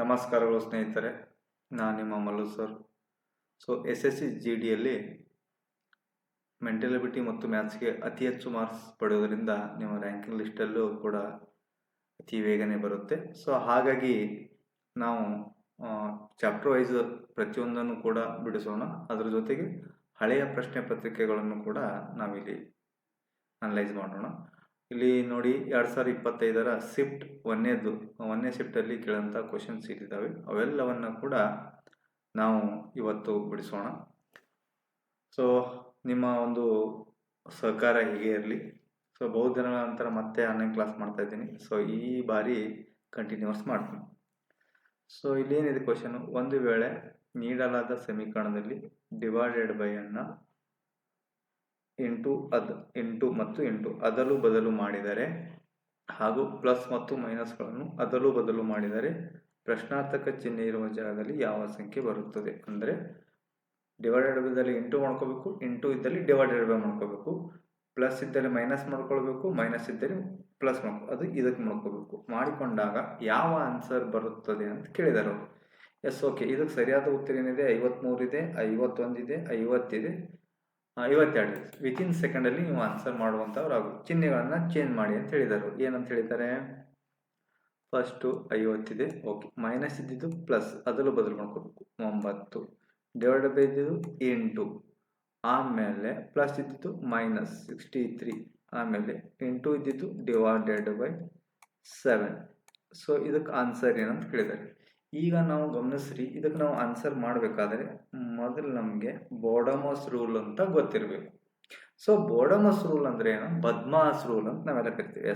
ನಮಸ್ಕಾರಗಳು ಸ್ನೇಹಿತರೆ, ನಾನು ನಿಮ್ಮ ಮಲ್ಲು ಸರ್. SSC GDಯಲ್ಲಿ ಮೆಂಟಲ್ ಎಬಿಲಿಟಿ ಮತ್ತು ಮ್ಯಾಥ್ಸ್ಗೆ ಅತಿ ಹೆಚ್ಚು ಮಾರ್ಕ್ಸ್ ಪಡೆಯೋದ್ರಿಂದ ನಿಮ್ಮ ರ್ಯಾಂಕಿಂಗ್ ಲಿಸ್ಟಲ್ಲೂ ಕೂಡ ಅತಿ ಬೇಗನೆ ಬರುತ್ತೆ. ಹಾಗಾಗಿ ನಾವು ಚಾಪ್ಟರ್ ವೈಸ್ ಪ್ರತಿಯೊಂದನ್ನು ಕೂಡ ಬಿಡಿಸೋಣ. ಅದರ ಜೊತೆಗೆ ಹಳೆಯ ಪ್ರಶ್ನೆ ಪತ್ರಿಕೆಗಳನ್ನು ಕೂಡ ನಾವಿಲ್ಲಿ ಅನಲೈಸ್ ಮಾಡೋಣ. ಇಲ್ಲಿ ನೋಡಿ, 2025 ಶಿಫ್ಟ್ ಒಂದನೇ ಶಿಫ್ಟಲ್ಲಿ ಕೇಳೋಂಥ ಕ್ವಶನ್ಸ್ ಇದ್ದಾವೆ. ಅವೆಲ್ಲವನ್ನು ಕೂಡ ನಾವು ಇವತ್ತು ಬಿಡಿಸೋಣ. ನಿಮ್ಮ ಒಂದು ಸಹಕಾರ ಹೀಗೆ ಇರಲಿ. ಬಹು ದಿನಗಳ ನಂತರ ಮತ್ತೆ ಆನ್ಲೈನ್ ಕ್ಲಾಸ್ ಮಾಡ್ತಾ ಇದ್ದೀನಿ. ಈ ಬಾರಿ ಕಂಟಿನ್ಯೂಸ್ ಮಾಡ್ತೀನಿ. ಇಲ್ಲೇನಿದೆ ಕ್ವಶನ್, ಒಂದು ವೇಳೆ ನೀಡಲಾದ ಸಮೀಕರಣದಲ್ಲಿ ಡಿವೈಡೆಡ್ ಬೈ ಅನ್ನು ಇಂಟು ಅದಲು ಬದಲು ಮಾಡಿದರೆ ಹಾಗೂ ಪ್ಲಸ್ ಮತ್ತು ಮೈನಸ್ಗಳನ್ನು ಅದಲು ಬದಲು ಮಾಡಿದರೆ ಪ್ರಶ್ನಾರ್ಥಕ ಚಿಹ್ನೆ ಇರುವ ಜಾಗದಲ್ಲಿ ಯಾವ ಸಂಖ್ಯೆ ಬರುತ್ತದೆ? ಅಂದರೆ ಡಿವೈಡೆಡ್ ಬೈದಲ್ಲಿ ಇಂಟು ಮಾಡ್ಕೋಬೇಕು, ಇಂಟು ಇದ್ದಲ್ಲಿ ಡಿವೈಡೆಡ್ ಬೈ ಮಾಡ್ಕೋಬೇಕು, ಪ್ಲಸ್ ಇದ್ದಲ್ಲಿ ಮೈನಸ್ ಮಾಡ್ಕೊಳ್ಬೇಕು, ಮೈನಸ್ ಇದ್ದಲ್ಲಿ ಪ್ಲಸ್ ಅದು ಇದಕ್ಕೆ ಮಾಡ್ಕೋಬೇಕು. ಮಾಡಿಕೊಂಡಾಗ ಯಾವ ಆನ್ಸರ್ ಬರುತ್ತದೆ ಅಂತ ಕೇಳಿದಾರೆ ಅವರು. ಓಕೆ, ಇದಕ್ಕೆ ಸರಿಯಾದ ಉತ್ತರ ಏನಿದೆ? 53 ಇದೆ, 51 ಇದೆ, 50 ಇದೆ, 52 ಇದೆ. ವಿತಿನ್ ಸೆಕೆಂಡಲ್ಲಿ ನೀವು ಆನ್ಸರ್ ಮಾಡುವಂಥವ್ರು ಚಿಹ್ನೆಗಳನ್ನು ಚೇಂಜ್ ಮಾಡಿ ಅಂತ ಹೇಳಿದರು. ಏನಂತ ಹೇಳಿದ್ದಾರೆ? ಫಸ್ಟು 50 ಇದೆ, ಓಕೆ, ಮೈನಸ್ ಇದ್ದಿದ್ದು ಪ್ಲಸ್ ಅದಲು ಬದಲು ಮಾಡ್ಕೋಬೇಕು 9, ಡಿವೈಡೆಡ್ ಬೈ ಇದ್ದಿದ್ದು 8, ಆಮೇಲೆ ಪ್ಲಸ್ ಇದ್ದಿದ್ದು ಮೈನಸ್ 63, ಆಮೇಲೆ ಇಂಟು ಇದ್ದಿದ್ದು ಡಿವೈಡೆಡ್ ಬೈ 7. ಇದಕ್ಕೆ ಆನ್ಸರ್ ಏನಂತ ಕೇಳಿದ್ದಾರೆ. ಈಗ ನಾವು ಗಮನಿಸ್ರಿ, ಇದಕ್ಕೆ ನಾವು ಆನ್ಸರ್ ಮಾಡಬೇಕಾದ್ರೆ ಮೊದಲು ನಮಗೆ ಬೋಡಮಸ್ ರೂಲ್ ಅಂತ ಗೊತ್ತಿರಬೇಕು. ಬೋಡಮಸ್ ರೂಲ್ ಅಂದ್ರೆ ಏನು? ಬದ್ಮಾಸ್ ರೂಲ್ ಅಂತ ನಾವೆಲ್ಲ ಕರಿತೀವಿ.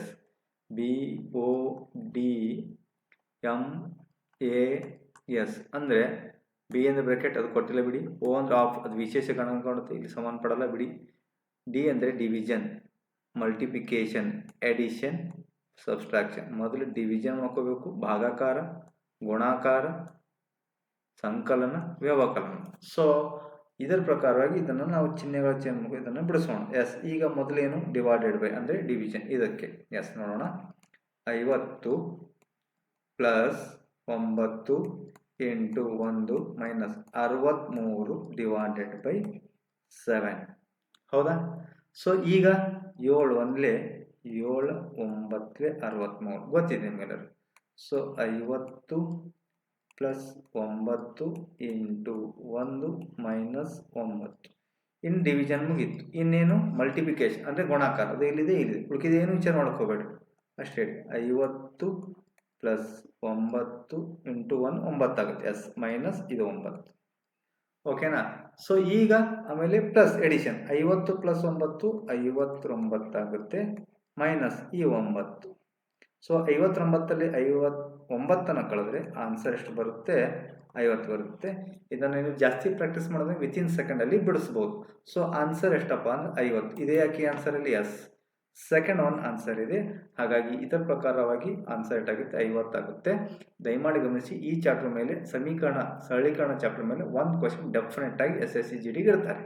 BODMAS ಅಂದ್ರೆ ಬಿ ಅಂದ್ರೆ ಬ್ರಾಕೆಟ್, ಅದು ಕೊಟ್ಟಿಲ್ಲ ಬಿಡಿ. ಓ ಅಂದ್ರೆ ಆಫ್, ಅದು ವಿಶೇಷ ಗಣಕ ಕಾಣುತ್ತೆ, ಇಲ್ಲಿ ಸಂಬಂಧಪಡಲ್ಲ ಬಿಡಿ. ಡಿ ಅಂದರೆ ಡಿವಿಷನ್, ಮಲ್ಟಿಪ್ಲಿಕೇಶನ್, ಎಡಿಷನ್, ಸಬ್ಸ್ಟ್ರಾಕ್ಷನ್. ಮೊದಲು ಡಿವಿಷನ್ ಮಾಡ್ಕೋಬೇಕು, ಭಾಗಾಕಾರ, ಗುಣಾಕಾರ, ಸಂಕಲನ, ವ್ಯವಕಲನ. ಇದರ ಪ್ರಕಾರವಾಗಿ ಇದನ್ನು ನಾವು ಚಿಹ್ನೆಗಳ ಚೇಂಜ್ ಮಾಡಿ ಇದನ್ನು ಬಿಡಿಸೋಣ. ಈಗ ಮೊದಲೇನು? ಡಿವೈಡೆಡ್ ಬೈ ಅಂದರೆ ಡಿವಿಷನ್. ಇದಕ್ಕೆ ನೋಡೋಣ. 50 plus 9 into 1 minus 63 divided by 7. ಹೌದಾ? ಈಗ 7 1 7 9 63 ಗೊತ್ತಿದೆ ನಿಮಗೆಲ್ಲರೂ. 50 ಪ್ಲಸ್ 9 ಇಂಟು 1 ಮೈನಸ್ 9. ಇನ್ನು ಡಿವಿಷನ್ ಮುಗೀತು. ಇನ್ನೇನು? ಮಲ್ಟಿಪ್ಲಿಕೇಶನ್ ಅಂದರೆ ಗುಣಾಕಾರ. ಅದು ಇಲ್ಲಿದೆ, ಉಳಿಕಿದೆ, ಏನು ವಿಚಾರ ಮಾಡ್ಕೋಬೇಡಿ, ಅಷ್ಟೇ. 50 ಪ್ಲಸ್ 9 ಇಂಟು 1 9 ಆಗುತ್ತೆ. ಮೈನಸ್ ಇದು 9. ಓಕೆನಾ? ಈಗ ಆಮೇಲೆ ಪ್ಲಸ್ ಎಡಿಷನ್. 50 ಪ್ಲಸ್ 9 59 ಆಗುತ್ತೆ, ಮೈನಸ್ ಈ 9. 59ರಲ್ಲಿ 59 ಕಳೆದ್ರೆ ಆನ್ಸರ್ ಎಷ್ಟು ಬರುತ್ತೆ? 50 ಬರುತ್ತೆ. ಇದನ್ನು ನೀವು ಜಾಸ್ತಿ ಪ್ರಾಕ್ಟೀಸ್ ಮಾಡಿದ್ರೆ ವಿತಿನ್ ಸೆಕೆಂಡಲ್ಲಿ ಬಿಡಿಸ್ಬೋದು. ಆನ್ಸರ್ ಎಷ್ಟಪ್ಪ ಅಂದ್ರೆ 50. ಇದೇ ಯಾಕೆ ಆನ್ಸರಲ್ಲಿ? ಸೆಕೆಂಡ್ ಒನ್ ಆನ್ಸರ್ ಇದೆ. ಹಾಗಾಗಿ ಇದರ ಪ್ರಕಾರವಾಗಿ ಆನ್ಸರ್ ಎಷ್ಟಾಗುತ್ತೆ? 50 ಆಗುತ್ತೆ. ದಯಮಾಡಿ ಗಮನಿಸಿ, ಈ ಚಾಪ್ಟರ್ ಮೇಲೆ ಸರಳೀಕರಣ ಚಾಪ್ಟರ್ ಮೇಲೆ ಒಂದು ಕ್ವಶನ್ ಡೆಫಿನೆಟ್ ಆಗಿ SSC GD ಇರ್ತಾರೆ.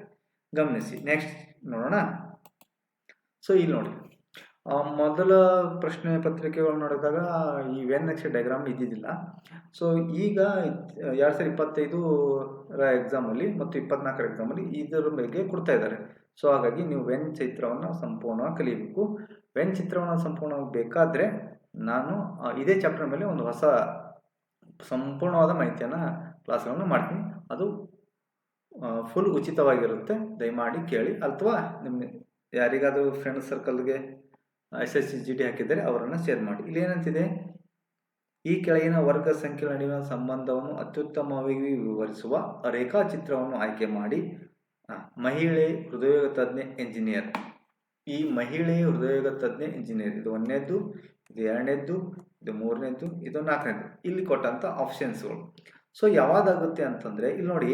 ಗಮನಿಸಿ. ನೆಕ್ಸ್ಟ್ ನೋಡೋಣ. ಇಲ್ಲಿ ನೋಡಿ, ಮೊದಲ ಪ್ರಶ್ನೆ ಪತ್ರಿಕೆಗಳು ನೋಡಿದಾಗ ಈ ವೆನ್ ನೆಕ್ಸ್ಟ್ ಡಯಾಗ್ರಾಮ್ ಇದ್ದಿದ್ದಿಲ್ಲ. ಈಗ 2025 ಎಕ್ಸಾಮಲ್ಲಿ ಮತ್ತು 24 ಎಕ್ಸಾಮಲ್ಲಿ ಇದರ ಬಗ್ಗೆ ಕೊಡ್ತಾ ಇದ್ದಾರೆ. ಹಾಗಾಗಿ ನೀವು ವೆನ್ ಚಿತ್ರವನ್ನು ಸಂಪೂರ್ಣವಾಗಿ ಕಲಿಯಬೇಕು. ವೆನ್ ಚಿತ್ರವನ್ನು ಸಂಪೂರ್ಣವಾಗಿ ಬೇಕಾದರೆ ನಾನು ಇದೇ ಚಾಪ್ಟರ್ ಮೇಲೆ ಒಂದು ಹೊಸ ಸಂಪೂರ್ಣವಾದ ಮಾಹಿತಿಯನ್ನು ಕ್ಲಾಸ್ಗಳನ್ನು ಮಾಡ್ತೀನಿ. ಅದು ಫುಲ್ ಉಚಿತವಾಗಿರುತ್ತೆ. ದಯಮಾಡಿ ಕೇಳಿ, ಅಥವಾ ನಿಮ್ಮ ಯಾರಿಗಾದರೂ ಫ್ರೆಂಡ್ ಸರ್ಕಲ್ಗೆ SSC GD ಹಾಕಿದರೆ ಅವರನ್ನು ಶೇರ್ ಮಾಡಿ. ಇಲ್ಲಿ ಏನಂತಿದೆ? ಈ ಕೆಳಗಿನ ವರ್ಗ ಸಂಖ್ಯೆ ನಡುವಿನ ಸಂಬಂಧವನ್ನು ಅತ್ಯುತ್ತಮವಾಗಿ ವಿವರಿಸುವ ರೇಖಾಚಿತ್ರವನ್ನು ಆಯ್ಕೆ ಮಾಡಿ. ಮಹಿಳೆ ಹೃದಯೋಗ ತಜ್ಞ ಇಂಜಿನಿಯರ್. ಈ ಮಹಿಳೆ ಹೃದಯೋಗ ತಜ್ಞ ಇಂಜಿನಿಯರ್, ಇದು 1ನೇದ್ದು, ಇದು 2ನೇದ್ದು, ಇದು 3ನೇದ್ದು, ಇದು 4ನೇದ್ದು. ಇಲ್ಲಿ ಕೊಟ್ಟಂಥ ಆಪ್ಷನ್ಸ್ಗಳು. ಯಾವಾಗುತ್ತೆ ಅಂತಂದರೆ ಇಲ್ಲಿ ನೋಡಿ,